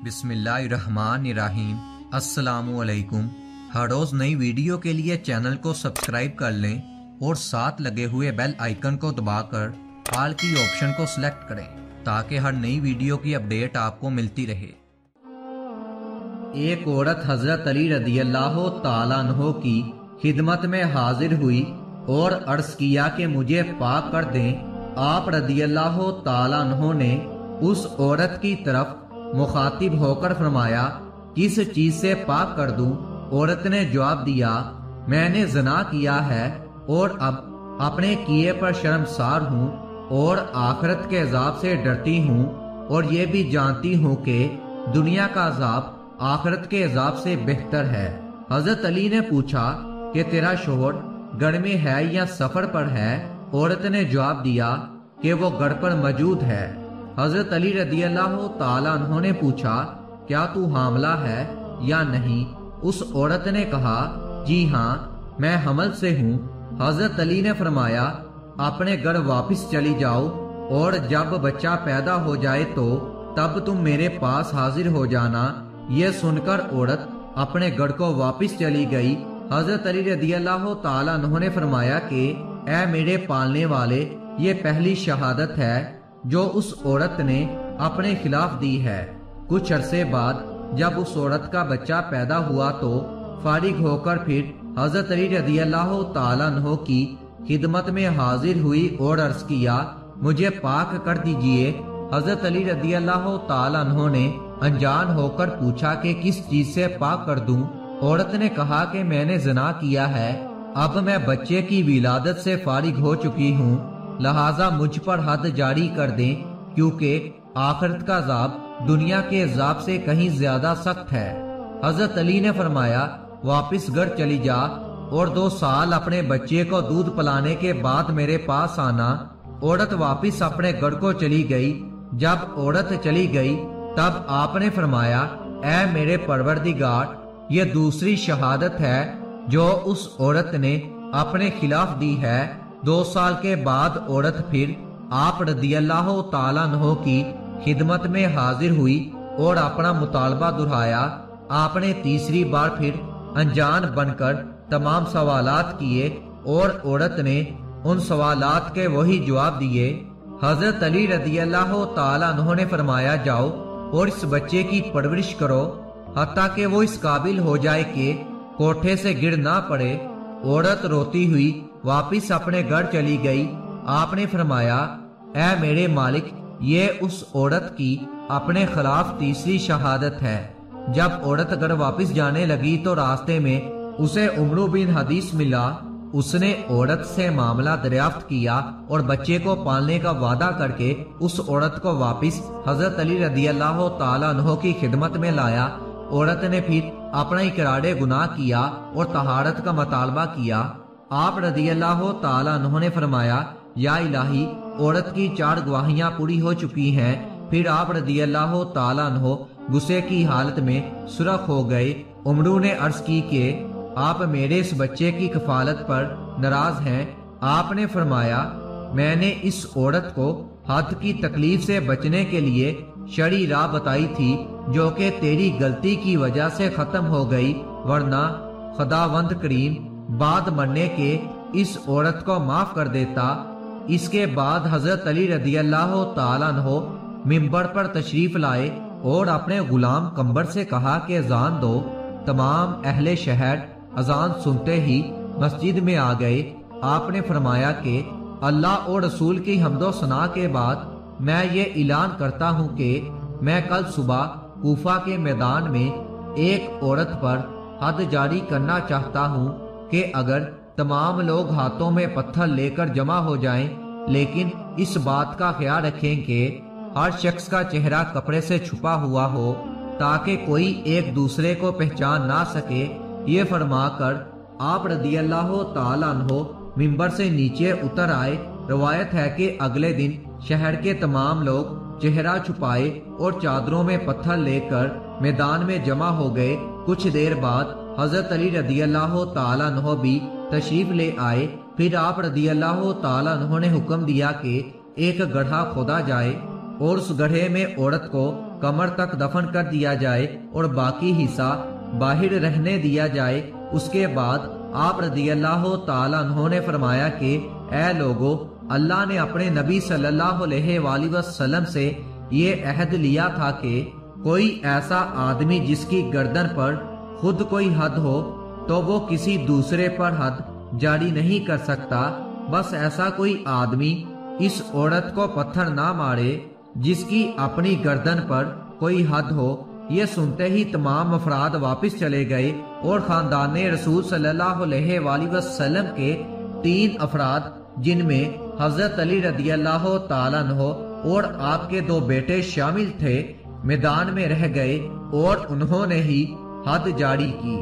بسم اللہ الرحمن الرحیم۔ السلام علیکم۔ ہر روز نئی ویڈیو کے لیے چینل کو سبسکرائب کر لیں اور ساتھ لگے ہوئے بیل آئیکن کو دبا کر آل کی آپشن کو سلیکٹ کریں تاکہ ہر نئی ویڈیو کی اپڈیٹ آپ کو ملتی رہے۔ ایک عورت حضرت علی رضی اللہ تعالیٰ عنہ کی خدمت میں حاضر ہوئی اور عرض کیا کہ مجھے پاک کر دیں۔ آپ رضی اللہ تعالیٰ عنہ نے اس عورت کی طرف مخاطب ہو کر فرمایا، کس چیز سے پاک کر دوں؟ عورت نے جواب دیا، میں نے زنا کیا ہے اور اب اپنے کیے پر شرمسار ہوں اور آخرت کے عذاب سے ڈرتی ہوں، اور یہ بھی جانتی ہوں کہ دنیا کا عذاب آخرت کے عذاب سے بہتر ہے۔ حضرت علی نے پوچھا کہ تیرا شوہر گھر میں ہے یا سفر پر ہے؟ عورت نے جواب دیا کہ وہ گھر پر موجود ہے۔ حضرت علی رضی اللہ تعالیٰ عنہ نے پوچھا، کیا تو حاملہ ہے یا نہیں؟ اس عورت نے کہا، جی ہاں میں حمل سے ہوں۔ حضرت علی نے فرمایا، اپنے گھر واپس چلی جاؤ اور جب بچہ پیدا ہو جائے تو تب تم میرے پاس حاضر ہو جانا۔ یہ سن کر عورت اپنے گھر کو واپس چلی گئی۔ حضرت علی رضی اللہ تعالیٰ عنہ نے فرمایا کہ اے میرے پالنے والے، یہ پہلی شہادت ہے جو اس عورت نے اپنے خلاف دی ہے۔ کچھ عرصے بعد جب اس عورت کا بچہ پیدا ہوا تو فارغ ہو کر پھر حضرت علی رضی اللہ تعالیٰ عنہ کی خدمت میں حاضر ہوئی اور عرض کیا، مجھے پاک کر دیجئے۔ حضرت علی رضی اللہ تعالیٰ عنہ نے انجان ہو کر پوچھا کہ کس چیز سے پاک کر دوں؟ عورت نے کہا کہ میں نے زنا کیا ہے، اب میں بچے کی ولادت سے فارغ ہو چکی ہوں، لہٰذا مجھ پر حد جاری کر دیں، کیونکہ آخرت کا عذاب دنیا کے عذاب سے کہیں زیادہ سخت ہے۔ حضرت علی نے فرمایا، واپس گھر چلی جا اور 2 سال اپنے بچے کو دودھ پلانے کے بعد میرے پاس آنا۔ عورت واپس اپنے گھر کو چلی گئی۔ جب عورت چلی گئی تب آپ نے فرمایا، اے میرے پروردگار، یہ دوسری شہادت ہے جو اس عورت نے اپنے خلاف دی ہے۔ 2 سال کے بعد عورت پھر آپ رضی اللہ تعالیٰ عنہ کی خدمت میں حاضر ہوئی اور اپنا مطالبہ دہرایا۔ آپ نے تیسری بار پھر انجان بن کر تمام سوالات کیے اور عورت نے ان سوالات کے وہی جواب دیے۔ حضرت علی رضی اللہ تعالیٰ عنہ نے فرمایا، جاؤ اور اس بچے کی پرورش کرو حتیٰ کہ وہ اس قابل ہو جائے کہ کوٹھے سے گر نہ پڑے۔ عورت روتی ہوئی واپس اپنے گھر چلی گئی۔ آپ نے فرمایا، اے میرے مالک، یہ اس عورت کی اپنے خلاف تیسری شہادت ہے۔ جب عورت گھر واپس جانے لگی تو راستے میں اسے عمرو بن حدیث ملا۔ اس نے عورت سے معاملہ دریافت کیا اور بچے کو پالنے کا وعدہ کر کے اس عورت کو واپس حضرت علی رضی اللہ تعالیٰ عنہ کی خدمت میں لایا۔ عورت نے پھر اپنا اقرار گناہ کیا اور طہارت کا مطالبہ کیا۔ آپ رضی اللہ تعالیٰ عنہ نے فرمایا، یا الہی، عورت کی 4 گواہیاں پوری ہو چکی ہیں۔ پھر آپ رضی اللہ تعالیٰ عنہ غصے کی حالت میں سرخ ہو گئے۔ عمرو نے عرض کی کہ آپ میرے اس بچے کی کفالت پر ناراض ہیں۔ آپ نے فرمایا، میں نے اس عورت کو حد کی تکلیف سے بچنے کے لیے شرعی راہ بتائی تھی جو کہ تیری غلطی کی وجہ سے ختم ہو گئی، ورنہ خداوند کریم بعد مرنے کے اس عورت کو معاف کر دیتا۔ اس کے بعد حضرت علی رضی اللہ تعالیٰ عنہ منبر پر تشریف لائے اور اپنے غلام قمبر سے کہا کہ اذان دو۔ تمام اہل شہر اذان سنتے ہی مسجد میں آ گئے۔ آپ نے فرمایا کہ اللہ اور رسول کی حمد و ثنا کے بعد میں یہ اعلان کرتا ہوں کہ میں کل صبح کوفہ کے میدان میں ایک عورت پر حد جاری کرنا چاہتا ہوں کہ اگر تمام لوگ ہاتھوں میں پتھر لے کر جمع ہو جائیں، لیکن اس بات کا خیال رکھیں کہ ہر شخص کا چہرہ کپڑے سے چھپا ہوا ہو تاکہ کوئی ایک دوسرے کو پہچان نہ سکے۔ یہ فرما کر آپ رضی اللہ تعالیٰ عنہ منبر سے نیچے اتر آئے۔ روایت ہے کہ اگلے دن شہر کے تمام لوگ چہرہ چھپائے اور چادروں میں پتھر لے کر میدان میں جمع ہو گئے۔ کچھ دیر بعد حضرت علی رضی اللہ تعالیٰ عنہ بھی تشریف لے آئے۔ پھر آپ رضی اللہ تعالیٰ عنہ نے حکم دیا کہ ایک گڑھا کھودا جائے اور اس گڑھے میں عورت کو کمر تک دفن کر دیا جائے اور باقی حصہ باہر رہنے دیا جائے۔ اس کے بعد آپ رضی اللہ تعالیٰ عنہ نے فرمایا کہ اے لوگو، اللہ نے اپنے نبی صلی اللہ علیہ وآلہ وسلم سے یہ عہد لیا تھا کہ کوئی ایسا آدمی جس کی گردن پر خود کوئی حد ہو تو وہ کسی دوسرے پر حد جاری نہیں کر سکتا۔ بس ایسا کوئی آدمی اس عورت کو پتھر نہ مارے جس کی اپنی گردن پر کوئی حد ہو۔ یہ سنتے ہی تمام افراد واپس چلے گئے اور خاندان رسول صلی اللہ علیہ وآلہ وسلم کے 3 افراد جن میں حضرت علی رضی اللہ تعالیٰ عنہ اور آپ کے 2 بیٹے شامل تھے، میدان میں رہ گئے اور انہوں نے ہی حد جاری کی۔